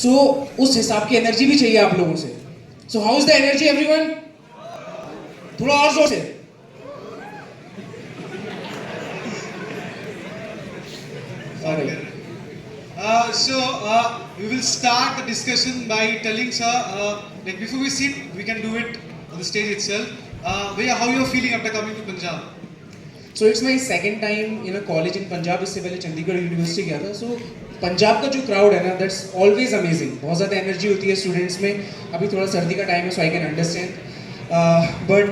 सो उस हिसाब की एनर्जी भी चाहिए आप लोगों से. So how is the energy everyone? थोड़ा और जोर से. Alright. We will start the discussion by telling sir, like before we sit, we can do it on the stage itself. Bhaiya, how you are feeling after coming to Punjab? So it's my second time in a college in Punjab. इससे पहले Chandigarh university गया था. So Punjab का जो crowd है ना, that's always amazing. बहुत ज़्यादा एनर्जी होती है स्टूडेंट्स में. अभी थोड़ा सर्दी का टाइम है, so I can understand. But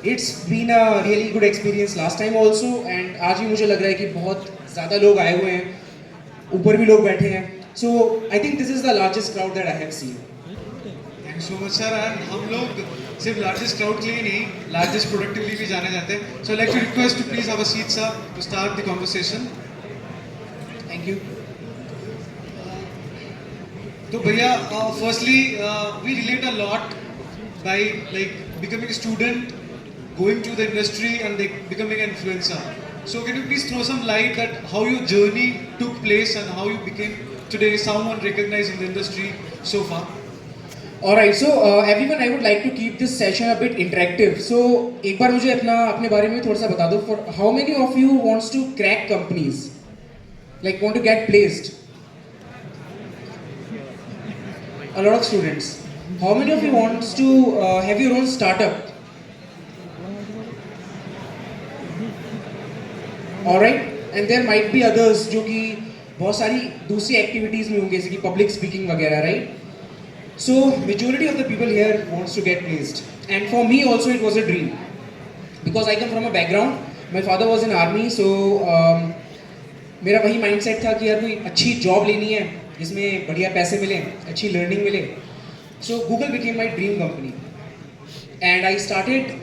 it's been a really good experience last time also, and आज भी मुझे लग रहा है कि बहुत ज़्यादा लोग आए हुए हैं. ऊपर भी लोग बैठे हैं. So I think this is the largest crowd that I have seen. Thank you so much sir. And हम लोग सिर्फ लार्जेस्ट क्राउड के लिए नहीं, लार्जेस्ट प्रोडक्टिवली भी जाने जाते हैं. So I'd like to request to please have a seat sir to start the conversation. Thank you. So भैया, firstly we relate a lot by like becoming a student, going to the industry and like becoming an influencer. So can you please throw some light that how your journey took place and how you became today someone recognized in the industry so far? Alright, so everyone, I would like to keep this session a bit interactive. So एक बार मुझे अपने बारे में थोड़ा सा बता दो. For how many of you wants to crack companies, like want to get placed? A lot of students. How many of you wants to have your own startup? Alright, and there might be others जो कि बहुत सारी दूसरी activities में होंगे, जैसे कि public speaking वगैरह, right? So majority of the people here wants to get placed, and for me also it was a dream, because I come from a background. My father was in army, so मेरा वही mindset था कि यार कोई अच्छी job लेनी है जिसमें बढ़िया पैसे मिले, अच्छी लर्निंग मिले. So Google became my dream company, and I started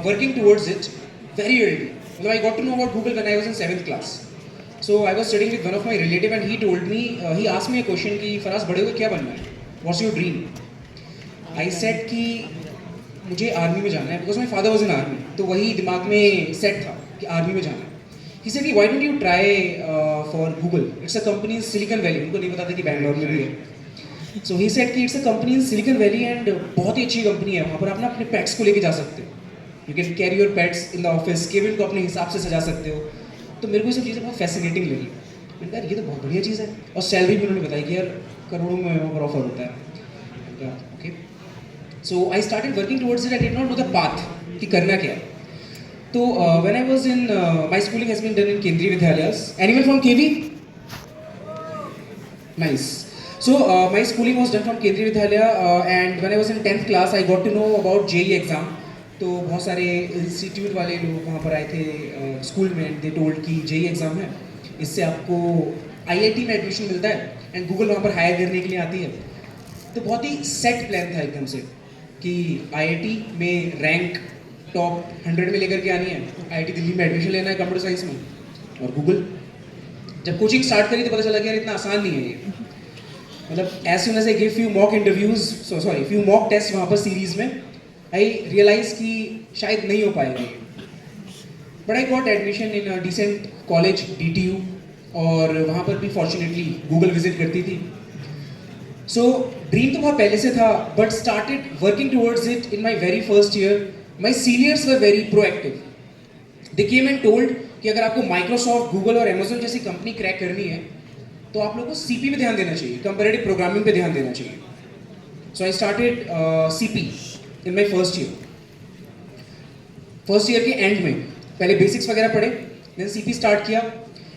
working towards it very early. Although I got to know about Google when I was in 7th class. So I was studying with one of my relative, and he told me, he asked me a question कि फराज बड़े होकर क्या बनना है? What's your dream? I said कि मुझे army में जाना है, because my father was in army. तो वही दिमाग में सेट था कि आर्मी में जाना है. He said कि why don't you try for Google? It's a company in Silicon Valley. उनको नहीं पता था कि बैंगलोर में भी है. So he said कि it's a company in Silicon Valley and बहुत ही अच्छी कंपनी है. वहाँ पर आप ना अपने पेट्स को लेके जा सकते हो. You can carry your pets in the office. Cabin को अपने हिसाब से सजा सकते हो. तो मेरे को ये सब चीज़ें बहुत फैसिनेटिंग लगी. मैंने कहा ये तो बहुत बढ़िया चीज़ है. और सैलरी भी उन्होंने बताई कि यार करोड़ों में वहाँ पर ऑफर होता है. Okay. So I started working towards it. I did not know the path कि करना क्या है. तो when I was in my schooling has been done in Kendriya Vidyalayas. Anyone from KV? Nice. So my schooling was done from Kendriya Vidyalaya, and when I was in 10th class I got to know about JEE exam. तो बहुत सारे institute वाले लोग वहाँ पर आए थे school में. दे टोल्ड कि JEE एग्ज़ाम है, इससे आपको IIT में एडमिशन मिलता है एंड गूगल वहाँ पर हायर करने के लिए आती है. तो बहुत ही सेट प्लान था एकदम से कि IIT में रैंक टॉप 100 में लेकर के आनी है, IIT दिल्ली में एडमिशन लेना है कंप्यूटर साइंस में. और गूगल जब कोचिंग स्टार्ट करी तो पता चला कि यार इतना आसान नहीं है ये. मतलब as soon as I give few mock interviews, few mock test वहाँ पर सीरीज़ में, आई रियलाइज़ कि शायद नहीं हो पाएगा ये. But I got admission in a decent college DTU, और वहाँ पर भी फॉर्चुनेटली गूगल विजिट करती थी. सो ड्रीम तो बहुत पहले से था, but started working towards it in my very first year. My seniors were very proactive. They came and told कि अगर आपको माइक्रोसॉफ्ट, गूगल और अमेजोन जैसी कंपनी क्रैक करनी है तो आप लोगों को CP पे ध्यान देना चाहिए, कंपैरेटिव प्रोग्रामिंग पे ध्यान देना चाहिए. So I started CP in my first year के एंड में. पहले बेसिक्स वगैरह पढ़े, देन CP स्टार्ट किया,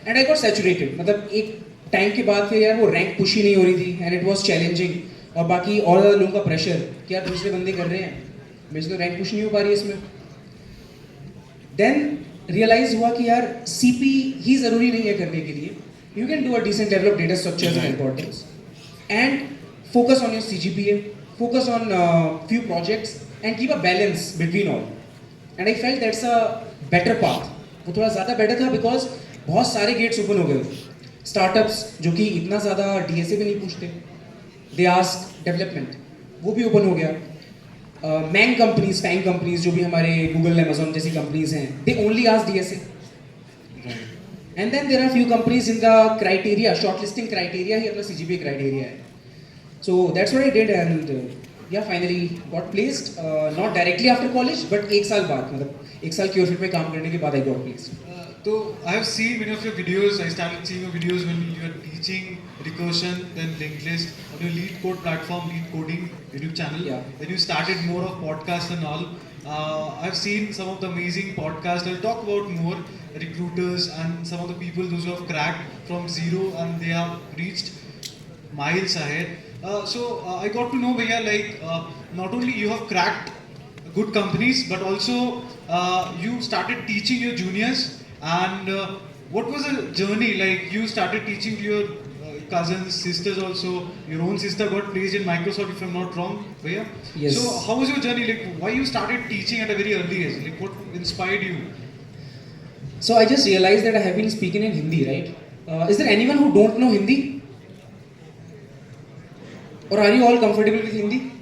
एंड आई गॉट सैचुरेटेड. मतलब एक टाइम के बाद फिर यार वो रैंक पुश ही नहीं हो रही थी, एंड इट वॉज चैलेंजिंग. और बाकी और ज़्यादा लोगों का प्रेशर कि यार दूसरे बंदे कर रहे हैं, मेरे से तो रैंक पुश नहीं हो पा रही है इसमें. देन रियलाइज हुआ कि यार CP ही ज़रूरी नहीं है करने के लिए. You can do a decent level of data structures and importance, and focus on your CGPA, focus on few projects and keep a balance between all. And I felt that's a better path. वो थोड़ा ज़्यादा better था because बहुत सारे gates open हो गए. Startups जो कि इतना ज़्यादा DSA भी नहीं पूछते, they ask development, वो भी open हो गया. Mang companies, FANG companies जो भी हमारे Google, Amazon जैसी companies हैं, they only ask DSA. And then there are few companies in the criteria, shortlisting criteria ही अपना CGPA criteria है. So that's what I did, and yeah, finally got placed. Not directly after college, but एक साल बाद, मतलब एक साल cure fit में काम करने के बाद I got placed. So I have seen many of your videos. I started seeing your videos when you were teaching recursion, then linked list on your lead code platform, lead coding YouTube channel. Yeah. Then you started more of podcasts and all. I've seen some of the amazing podcasts. I'll talk about more recruiters and some of the people those who have cracked from zero and they have reached miles ahead. I got to know, Bhaiya, not only you have cracked good companies, but also you started teaching your juniors. And what was the journey like? You started teaching to your cousins, sisters also. Your own sister got placed in Microsoft, if I'm not wrong, Bhaiya. Yes. So how was your journey? Like, why you started teaching at a very early age? Like, what inspired you? So I just realized that I have been speaking in Hindi, right? Is there anyone who don't know Hindi? Or are you all comfortable with Hindi?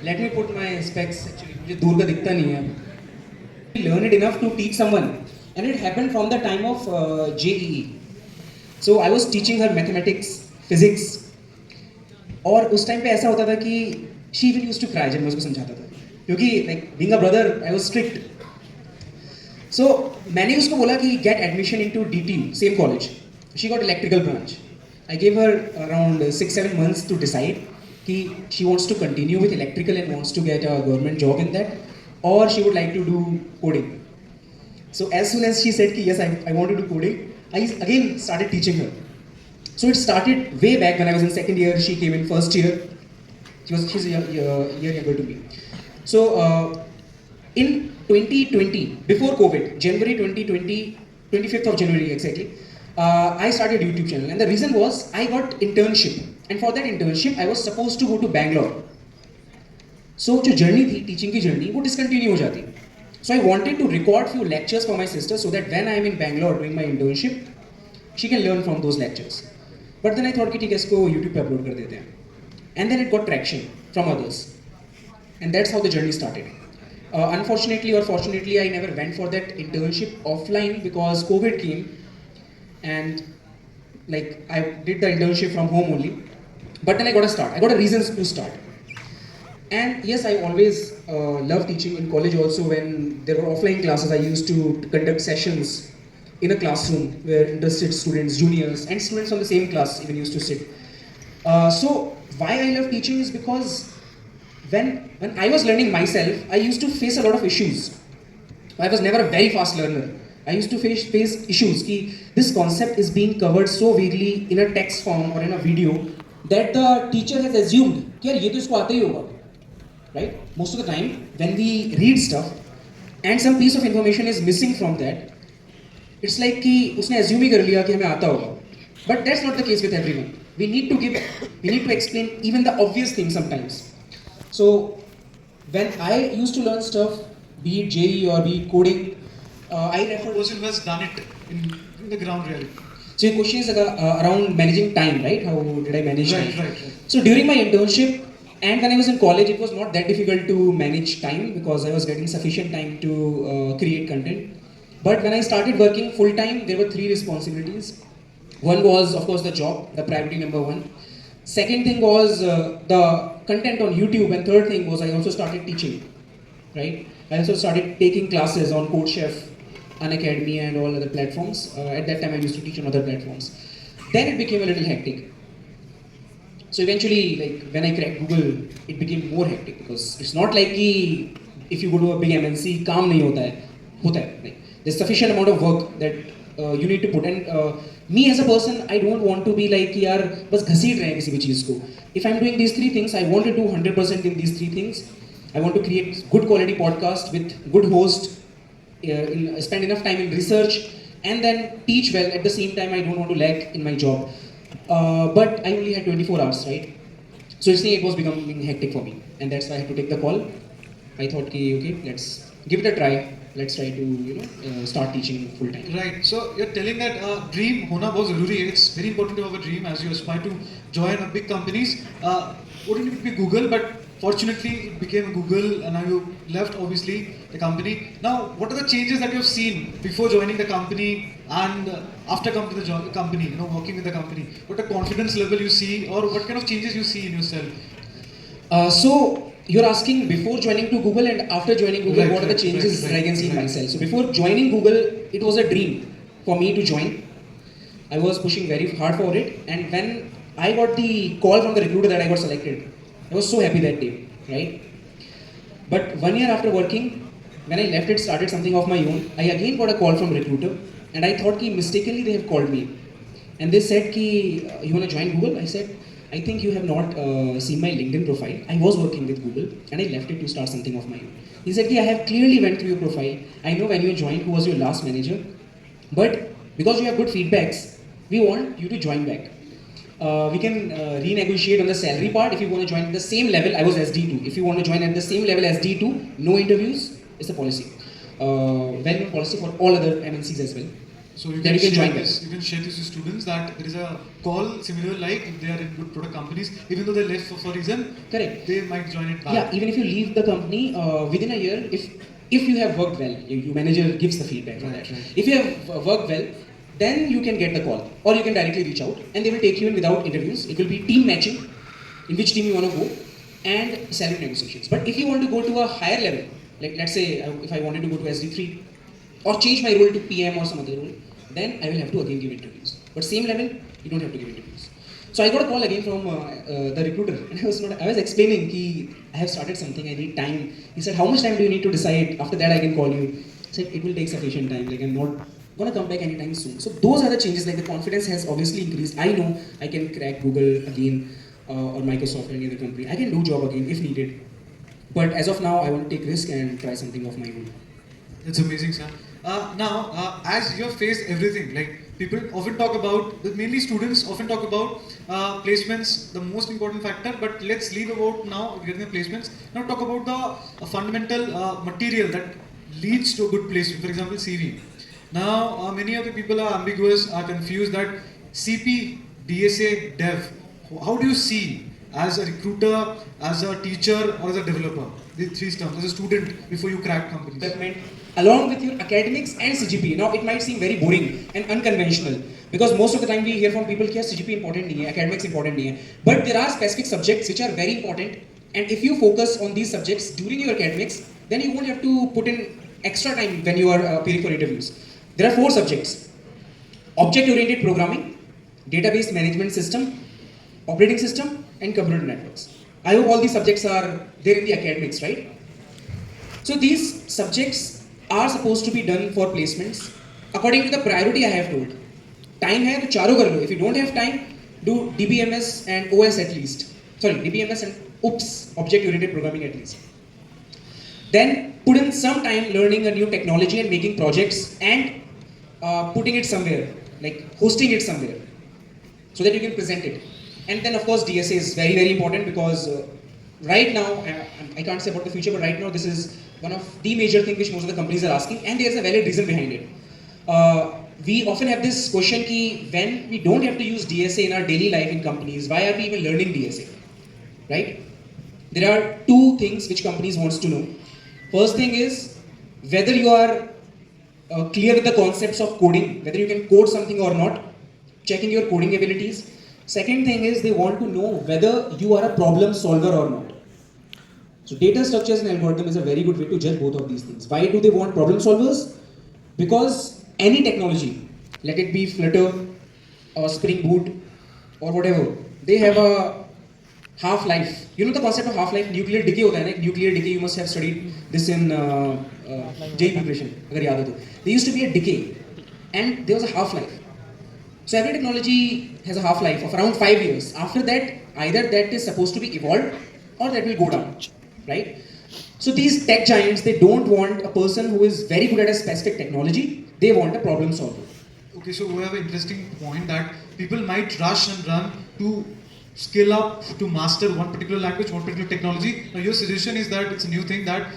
Let me put my specs actually. मुझे दूर का दिखता नहीं है. Learn it enough to teach someone, and it happened from the time of JEE. So I was teaching her mathematics, physics, और उस time पे ऐसा होता था कि she even used to cry जब मैं उसको समझाता था, क्योंकि like being a brother I was strict. So मैंने उसको बोला कि get admission into DTU, same college. She got electrical branch. I gave her around 6-7 months to decide कि she wants to continue with electrical and wants to get a government job in that, or she would like to do coding. So as soon as she said कि yes, I want to do coding, I again started teaching her. So it started way back when I was in second year. She came in first year. She's a year younger to me. So in 2020, before COVID, January 2020, 25th of January exactly, I started YouTube channel, and the reason was I got internship, and for that internship I was supposed to go to Bangalore. So जो journey थी teaching की journey वो discontinue हो जाती. So I wanted to record few lectures for my sister so that when I am in Bangalore doing my internship, she can learn from those lectures. But then I thought कि ठीक है इसको YouTube पे upload कर देते हैं. And then it got traction from others, and that's how the journey started. Unfortunately or fortunately, I never went for that internship offline because COVID came, and like I did the internship from home only. But then I got a start. I got a reasons to start. And yes, I always loved teaching in college also. When there were offline classes, I used to conduct sessions in a classroom where interested students, juniors, and students from the same class even used to sit. So why I love teaching is because when I was learning myself, I used to face a lot of issues. I was never a very fast learner. I used to face issues कि this concept is being covered so vaguely in a text form or in a video that the teacher has assumed कि यार ये तो इसको आता ही होगा, right? Most of the time when we read stuff and some piece of information is missing from that, it's like कि उसने assume ही कर लिया कि हमें आता होगा. But that's not the case with everyone. We need to explain even the obvious things sometimes. So when I used to learn stuff, be it JE or be it coding, I refer. Person who has done it in the ground reality. So your question is around managing time, right? How did I manage time? Right. So during my internship and when I was in college, it was not that difficult to manage time because I was getting sufficient time to create content. But when I started working full time, there were 3 responsibilities. One was, of course, the job, the priority number 1. Second thing was the content on YouTube, and third thing was I also started teaching, right? I also started taking classes on CodeChef, Unacademy, and all other platforms. At that time, I used to teach on other platforms. Then it became a little hectic. So eventually, like when I cracked Google, it became more hectic because it's not like कि if you go to a big MNC, काम नहीं होता है. Like, there's sufficient amount of work that you need to put. And me as a person, I don't want to be like कि यार बस घसीट रहे हैं किसी भी चीज़ को. If I'm doing these 3 things, I want to do 100% in these 3 things. I want to create good quality podcast with good host, spend enough time in research, and then teach well. At the same time, I don't want to lag in my job. But I only had 24 hours, right? So it was becoming hectic for me, and that's why I had to take the call. I thought, okay, let's give it a try. Let's try to start teaching full time. Right. So you're telling that dream hona bahut zaruri hai. It's very important to have a dream as you aspire to join a big companies. Wouldn't it be Google, but Fortunately, it became Google, and now you left obviously the company. Now, what are the changes that you have seen before joining the company and after coming to the company? You know, working with the company. What a confidence level you see, or what kind of changes you see in yourself? So you're asking before joining to Google and after joining Google, Right, what are the right, changes right, that I can see in right. myself? So before joining Google, it was a dream for me to join. I was pushing very hard for it, and when I got the call from the recruiter that I got selected, I was so happy that day, right? But 1 year after working, when I left it, started something of my own, I again got a call from recruiter, and I thought ki mistakenly they have called me, and they said ki you wanna join Google? I said I think you have not seen my LinkedIn profile. I was working with Google, and I left it to start something of my own. He said ki I have clearly went through your profile. I know when you joined who was your last manager, but because you have good feedbacks, we want you to join back. We can renegotiate on the salary part. If you want to join at the same level, I was as D2. If you want to join at the same level as D2, no interviews, it's a policy. Well-known policy for all other MNCs as well. So you Then can, you can share join this. You can share this to students that there is a call similar like if they are in good product companies, even though they left for reason. Correct. They might join it back. Yeah, even if you leave the company within a year, if you have worked well, your manager gives the feedback for that. Right. If you have worked well, then you can get the call, or you can directly reach out, and they will take you in without interviews. It will be team matching, in which team you want to go, and salary negotiations. But if you want to go to a higher level, like let's say if I wanted to go to SD3 or change my role to PM or some other role, then I will have to again give interviews. But same level, you don't have to give interviews. So I got a call again from the recruiter, and I was explaining that I have started something, I need time. He said, how much time do you need to decide? After that I can call you. I said, it will take sufficient time, like I'm not gonna come back anytime soon. So those are the changes, like the confidence has obviously increased. I know I can crack Google again or Microsoft or any other company. I can do job again if needed. But as of now, I want to take risk and try something of my own. That's amazing, sir. Now, as you have faced everything, like people often talk about, mainly students often talk about placements, the most important factor. But let's leave about now getting the placements. Now talk about the fundamental material that leads to a good placement. For example, CV. Now, many of the people are ambiguous, are confused that CP, DSA, Dev. How do you see as a recruiter, as a teacher, or as a developer? The three terms as a student before you crack companies. Development along with your academics and CGPA. Now it might seem very boring and unconventional because most of the time we hear from people that CGPA important nahi hai, academics important nahi hai. But there are specific subjects which are very important, and if you focus on these subjects during your academics, then you won't have to put in extra time when you are appearing for interviews. There are 4 subjects: object-oriented programming, database management system, operating system, and computer networks. I hope all these subjects are there in the academics, right? So these subjects are supposed to be done for placements according to the priority I have told. Time hai to charo kar lo. If you don't have time, do DBMS and OS at least. Sorry, DBMS and OOPS, object-oriented programming at least. Then put in some time learning a new technology and making projects and putting it somewhere, like hosting it somewhere, so that you can present it. And then of course DSA is very, very important because right now, I can't say about the future, but right now this is one of the major things which most of the companies are asking, and there's a valid reason behind it. We often have this question ki when we don't have to use DSA in our daily life in companies, why are we even learning DSA, right? There are 2 things which companies wants to know. First thing is whether you are clear with the concepts of coding, whether you can code something or not, checking your coding abilities. Second thing is they want to know whether you are a problem solver or not. So data structures and algorithm is a very good way to judge both of these things. Why do they want problem solvers? Because any technology, let it be Flutter or Spring Boot or whatever, they have a half-life. You know the concept of half-life? Nuclear decay hota hai na? Nuclear decay, you must have studied this in JEE preparation. Agar yaad hai to. There used to be a decay and there was a half-life. So every technology has a half-life of around 5 years. After that, either that is supposed to be evolved or that will go down, right? So these tech giants, they don't want a person who is very good at a specific technology. They want a problem solver. Okay, so we have an interesting point that people might rush and run to scale up to master one particular language, one particular technology. Now your suggestion is that it's a new thing that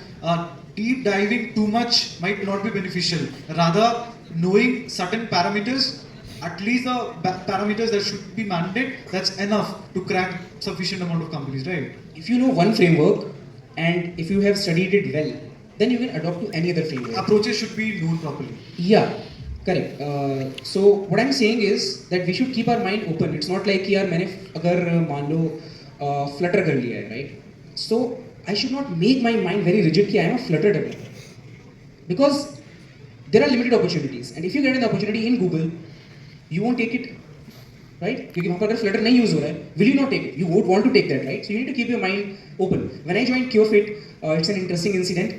deep diving too much might not be beneficial. Rather, knowing certain parameters at least the parameters that should be mandated, that's enough to crack sufficient amount of companies, right? If you know one framework and if you have studied it well, then you can adopt to any other framework. Approaches should be known properly. Yeah, correct. So what I'm saying is that we should keep our mind open. It's not like कि यार मैंने अगर मान लो flutter कर लिया है, right? So I should not make my mind very rigid कि I am a flutter developer, because there are limited opportunities, and if you get an opportunity in Google, you won't take it, right? क्योंकि वहाँ पर अगर flutter नहीं use हो रहा है, will you not take it? You won't want to take that, right? So you need to keep your mind open. When I joined CureFit, it's an interesting incident.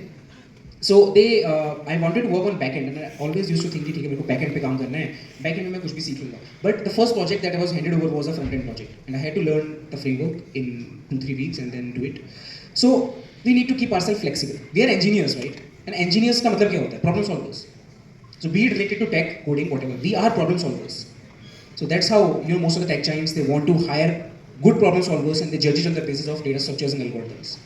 So I wanted to work on backend, and I always used to think कि ठीक है मेरे को backend पे काम करना है, backend में मैं कुछ भी सीख लूँगा. But the first project that I was handed over was a front-end project, and I had to learn the framework in 2-3 weeks and then do it. So we need to keep ourselves flexible. We are engineers, right? And engineers का मतलब क्या होता है? Problem solvers. So be it related to tech, coding, whatever, we are problem solvers. So that's how most of the tech giants, they want to hire good problem solvers and they judge it on the basis of data structures and algorithms.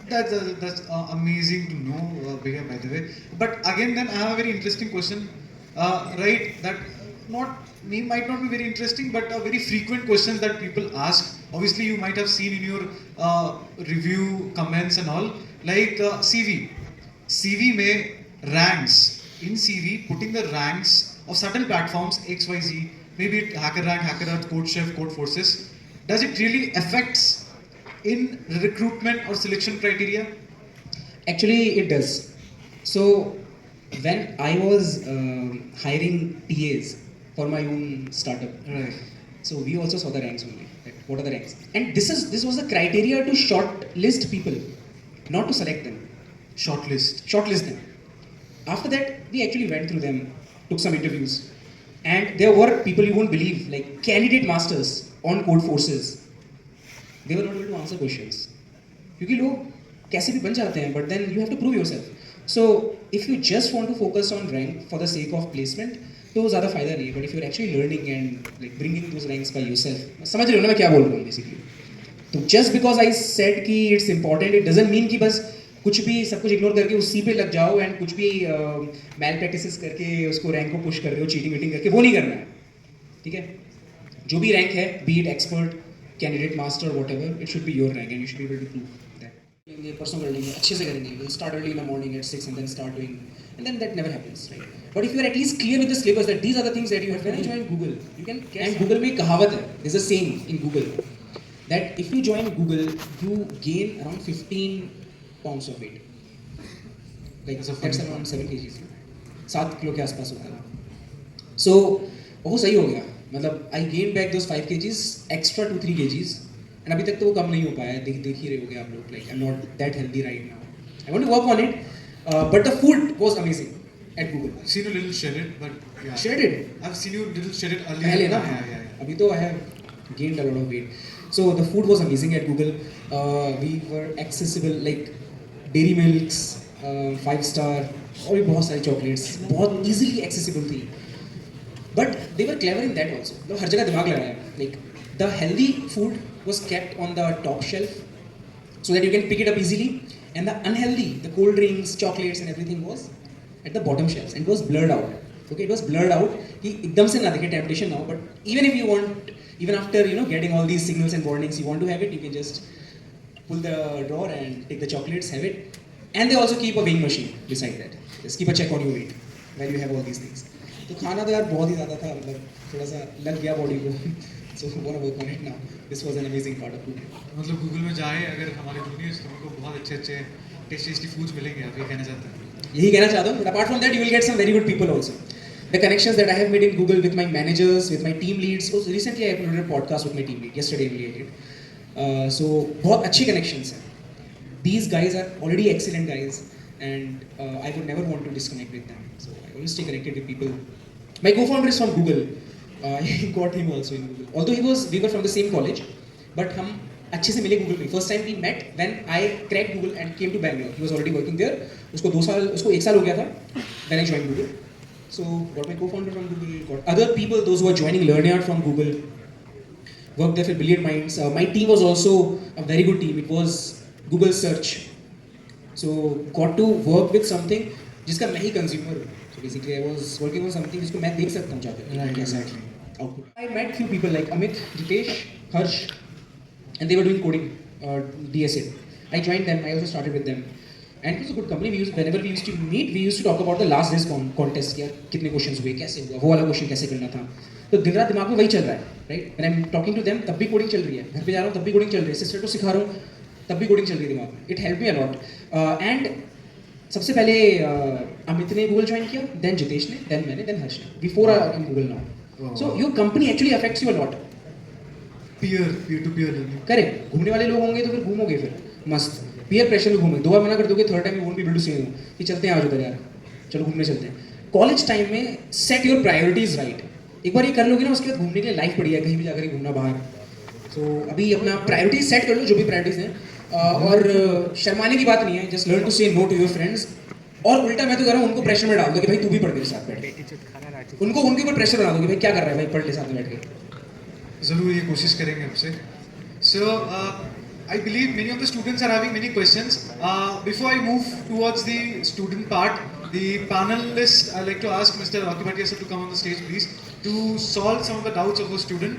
That's amazing to know, Bhaiya, by the way. But again, then I have a very interesting question, right? That might not be very interesting, but a very frequent question that people ask. Obviously, you might have seen in your review comments and all, like CV. CV may ranks. In CV, putting the ranks of certain platforms XYZ, maybe it HackerRank, HackerEarth, CodeChef, CodeForces, does it really affects in recruitment or selection criteria? Actually, it does. So when I was hiring TAs for my own startup, Right. so we also saw the ranks only. Right? What are the ranks? And this was the criteria to shortlist people, not to select them. Shortlist them. After that, we actually went through them, took some interviews, and there were people you won't believe, like candidate masters on CodeForces. They were not able to answer questions. क्योंकि लोग कैसे भी बन जाते हैं, but then you have to prove yourself. So if you just want to focus on rank for the sake of placement, तो ज़्यादा फायदा नहीं है. But if you're actually learning and like bringing those ranks by yourself, समझ रहे हो ना मैं क्या बोल रहा हूँ basically. तो just because I said कि it's important, it doesn't mean कि बस कुछ भी सब कुछ इग्नोर करके उसी पे लग जाओ एंड कुछ भी मैल प्रैक्टिसेस करके उसको रैंक को पुश कर रहे हो, चीटिंग वीटिंग करके, वो नहीं करना है. ठीक है, जो भी रैंक है, be it expert, candidate master, whatever, it should be your rank and you should be able to prove that. परसों कर लेंगे, अच्छे से करेंगे, will start early in the morning at 6 and then start doing, and then that never happens, right? But if you are at least clear with the syllabus that these are the things that you have to join Google, you can. And Google में कहावत है, there is a saying in Google that if you join Google you gain around 15 pounds of weight. Like that's around 7 kgs, 7 kilo के आसपास होता है. So वो सही हो गया, मतलब I gained back those 5 kgs, extra 2-3 kgs, and अभी तक तो वो कम नहीं हो पाया है. देख ही रहे होगे आप लोग, like I'm not that healthy right now. I want to work on it, but the food was amazing at Google. I've seen you a little shredded, but yeah. Shredded? I've seen you a little shredded earlier. पहले ना, Yeah. अभी तो I have gained a lot of weight. So the food was amazing at Google. We were accessible, like dairy milks, 5-star, और भी बहुत सारी chocolates बहुत easily accessible थी. But they were clever in that also. मतलब हर जगह दिमाग लगाया. Like the healthy food was kept on the top shelf so that you can pick it up easily, and the unhealthy, the cold drinks, chocolates and everything was at the bottom shelves, and it was blurred out. Okay, it was blurred out कि एकदम से ना दिखे temptation now, but even if you want, even after getting all these signals and warnings, you want to have it, you can just pull the drawer and take the chocolates, have it. And they also keep a weighing machine beside that. Just keep a check on your weight while you have all these things. तो खाना तो यार बहुत ही ज़्यादा था, मतलब थोड़ा सा लग गया बॉडी को. So I want to work on it now. This was an amazing part of Google. मतलब गूगल में जाए अगर हमारे जूनियर्स तो उनको बहुत अच्छे टेस्टी फूड्स मिलेंगे, आप ये कहना चाहते हैं? यही कहना चाहता हूँ. But apart from that, you will get some very good people also. The connections that I have made in Google with my managers, with my team leads. So recently I uploaded a podcast with my team lead. Yesterday only I did. So बहुत अच्छे connections हैं. These guys are already excellent guys, and I would never want to disconnect with them. So I always stay connected with people. My co-founder is from Google. I got him also in Google. Although we were from the same college, but हम अच्छे से मिले Google में. First time we met when I cracked Google and came to Bangalore. He was already working there. उसको 1 साल हो गया था when I joined Google. So got my co-founder from Google. Got other people, those who are joining LearnYard from Google. Worked there for Brilliant Minds. My team was also a very good team. It was Google search. So got to work with something जिसका मैं ही consumer हूँ. So basically I was working on something जिसको मैं देख सकता हूँ जाकर. Right, exactly. Output. I met few people like Amit, Jitesh, Harsh, and they were doing coding, DSA. I joined them. I also started with them, and it was a good company. Whenever we used to meet, we used to talk about the last days contest. क्या कितने questions हुए, कैसे हुआ, वो वाला question कैसे करना था. तो दिन रात दिमाग में वही चल रहा है, right? When I'm talking to them, तब भी coding चल रही है. घर पे जा रहा हूँ, तब भी coding चल रही है. Sister को सिखा रहा हूँ, तब भी coding चल रही है दिमाग में. It helped me a lot. And सबसे पहले अमित ने गूगल ज्वाइन किया, देन जितेश ने, देन मैंने, देन हर्ष ने. We four are in Google now. So your company actually affects you a lot. Peer to peer learning. Correct. घूमने वाले लोग होंगे तो फिर घूमोगे फिर मस्त. पीयर प्रेशर में घूमोगे. 2 बार मना कर दोगे, third time you won't be able to say no कि चलते हैं आज उधर यार, चलो घूमने चलते हैं. कॉलेज टाइम में सेट योर प्रायोरिटीज राइट. एक बार ये कर लोगे ना, उसके बाद घूमने के लिए लाइफ पड़ी है, कहीं भी जाकर ही घूमना बाहर. तो अभी अपना प्रायोरिटीज सेट कर लो, जो भी प्रायोरिटीज हैं. और शर्माने की बात नहीं है. Just learn to say no to your friends. और उल्टा मैं तो कह रहा हूँ, उनको प्रेशर में डाल दो कि भाई तू भी पढ़ मेरे साथ बैठ. उनको उनके ऊपर प्रेशर बना दो कि भाई क्या कर रहा है भाई, पढ़ ले साथ में बैठ के. जरूर ये कोशिश करेंगे हमसे. So I believe many of the students are having many questions. Before I move towards the student part, the panelists, I'd like to ask Mr. Akibati sir to come on the stage, please, to solve some of the doubts of the student.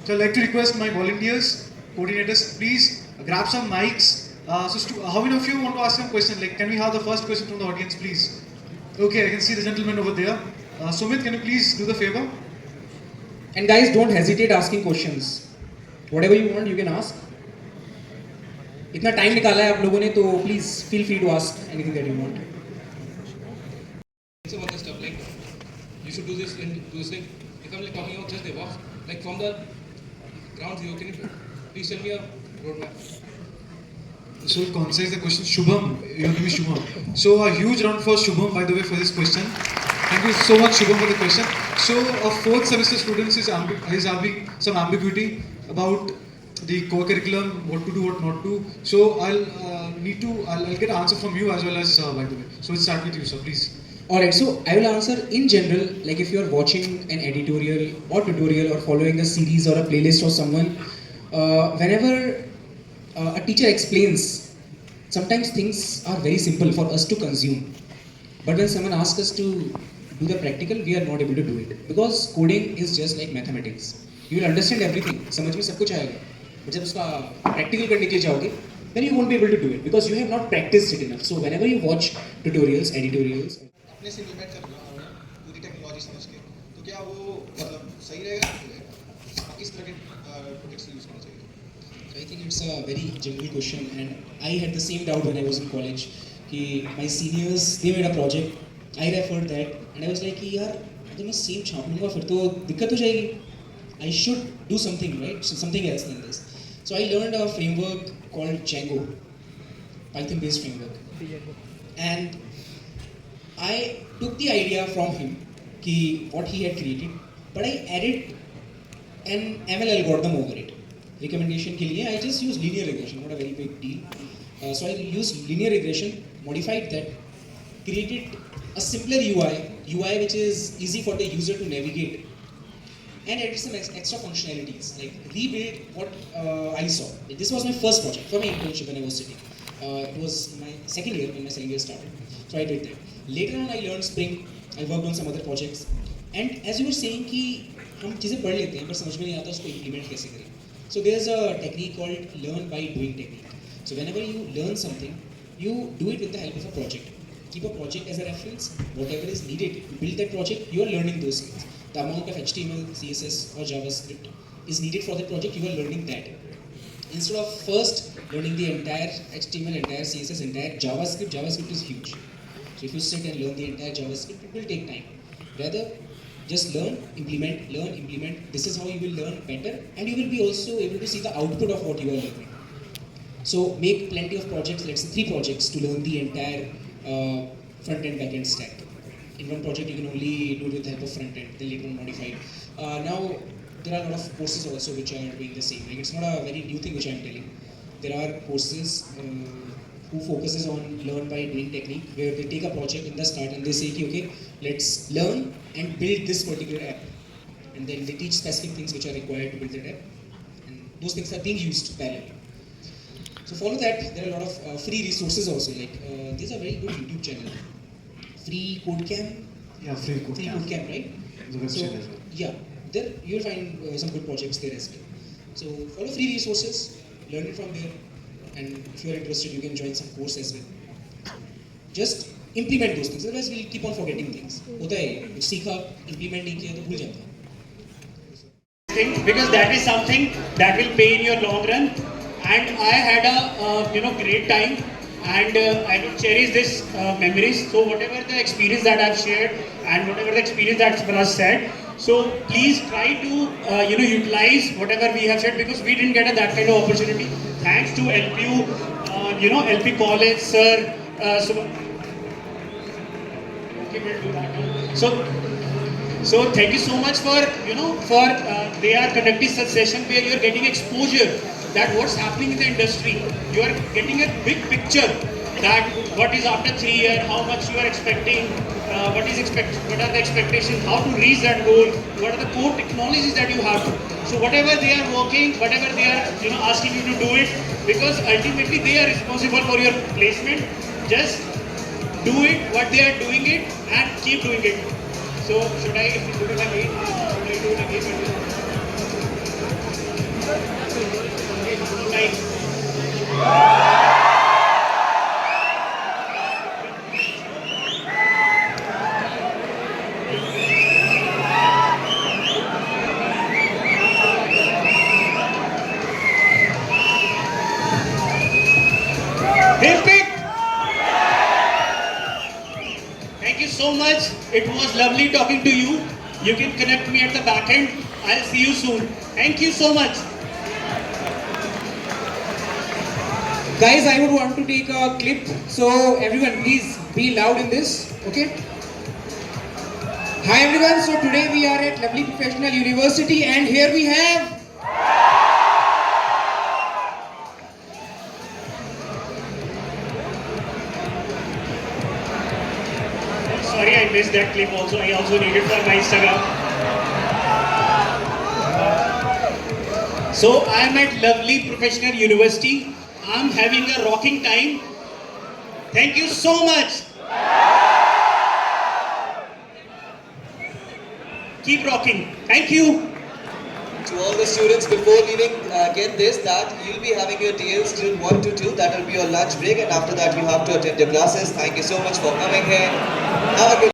So I'd like to request my volunteers, coordinators, please grab some mics. How many of you want to ask some question? Like, can we have the first question from the audience, please? Okay, I can see the gentleman over there. Sumit, can you please do the favor? And guys, don't hesitate asking questions. Whatever you want, you can ask. इतना time निकाला है आप लोगों ने, तो please feel free to ask anything that you want. It's about the stuff like you should do this and do this thing. If I'm like talking about just DevOps, like from the ground zero, can you please tell me a roadmap? So to answer the question, Shubham, your name is Shubham. So a huge round for Shubham, by the way, for this question. Thank you so much, Shubham, for the question. So a fourth semester student is having some ambiguity about the core curriculum, what to do, what not to. So I'll get an answer from you as well as by the way. So let's start with you, sir, please. Alright, so I will answer in general. Like if you are watching an editorial or tutorial or following a series or a playlist or someone, whenever a teacher explains, sometimes things are very simple for us to consume. But when someone asks us to do the practical, we are not able to do it. Because coding is just like mathematics. You will understand everything, समझ में सब कुछ आएगा. But जब उसका practical करने के लिए जाओगे, then you won't be able to do it because you have not practiced it enough. So whenever you watch tutorials, editorials, अपने से इम्प्लीमेंट करना है पूरी टेक्नोलॉजी समझ के, तो क्या वो मतलब सही रहेगा? किस तरह के प्रोजेक्ट्स यूज़ करना चाहिए? So I think it's a very general question, and I had the same doubt when I was in college. कि my seniors they made a project, I referred that, and I was like कि यार अगर मैं same छाप लूँगा फिर तो दिक्कत हो जाएगी. I should do something, right? So something else than this. So I learned a framework called Django, Python-based framework, and I took the idea from him, कि what he had created, but I added an ML algorithm over it. Recommendation के लिए I just used linear regression, not a very big deal. So I used linear regression, modified that, created a simpler UI which is easy for the user to navigate, and added some extra functionalities, like rebuild what I saw. This was my first project for my internship when I was sitting. It was my second year when my second year started. So I did that. Later on I learned Spring. I worked on some other projects. And as you were saying कि हम चीज़ें पढ़ लेते हैं पर समझ में नहीं आता उसको implement कैसे करें. So there's a technique called learn by doing technique. So whenever you learn something, you do it with the help of a project. Keep a project as a reference. Whatever is needed to build that project, you are learning those skills. The amount of HTML, CSS or JavaScript is needed for the project, you are learning that. Instead of first learning the entire HTML, entire CSS, entire JavaScript is huge. So if you sit and learn the entire JavaScript, it will take time. Rather, just learn, implement. This is how you will learn better, and you will be also able to see the output of what you are learning. So make plenty of projects, let's say 3 projects to learn the entire front-end, back-end stack. In one project, you can only do it with the help of front-end, then later on modify it. Now, there are a lot of courses also which are doing the same. Like it's not a very new thing which I am telling. There are courses who focuses on learn by doing technique, where they take a project in the start and they say, okay, let's learn and build this particular app. And then they teach specific things which are required to build that app. And those things are being used parallelly. So follow that. There are a lot of free resources also. Like there's a very good YouTube channel, free code camp. Yeah, free code Free camp. code camp, right? The website as well. Yeah, there you'll find some good projects there as well. So follow free resources, learn it from there, and if you're interested, you can join some course as well. Just implement those things. Otherwise, we'll keep on forgetting things. होता है कुछ सीखा, implement नहीं किया तो भूल जाता है. Because that is something that will pay in your long run. And I had a great time, and I will cherish this memories. So whatever the experience that I've shared and whatever the experience that Fraz said, so please try to utilize whatever we have shared, because we didn't get that kind of opportunity. Thanks to LPU, LP College sir. Okay, we'll do that now. So thank you so much for they are conducting such session where you are getting exposure that what's happening in the industry. You are getting a big picture that what is after 3 years, how much you are expecting, what are the expectations, how to reach that goal, what are the core technologies that you have to. So whatever they are working, whatever they are asking you to do it, because ultimately they are responsible for your placement. Just do it what they are doing it and keep doing it. So should I do it again? Should I do it again? Okay, thank you so much. It was lovely talking to you. You can connect me at the back end. I'll see you soon. Thank you so much. Guys, I would want to take a clip. So everyone, please be loud in this. Okay. Hi everyone. So today we are at Lovely Professional University, and here we have. Sorry, I missed that clip also. I also need it for my Instagram. So I am at Lovely Professional University. I am having a rocking time. Thank you so much. Keep rocking. Thank you. To all the students, before leaving, get this, that you'll be having your TL student 1 to 2, that will be your lunch break, and after that you have to attend your classes. Thank you so much for coming here. Have a good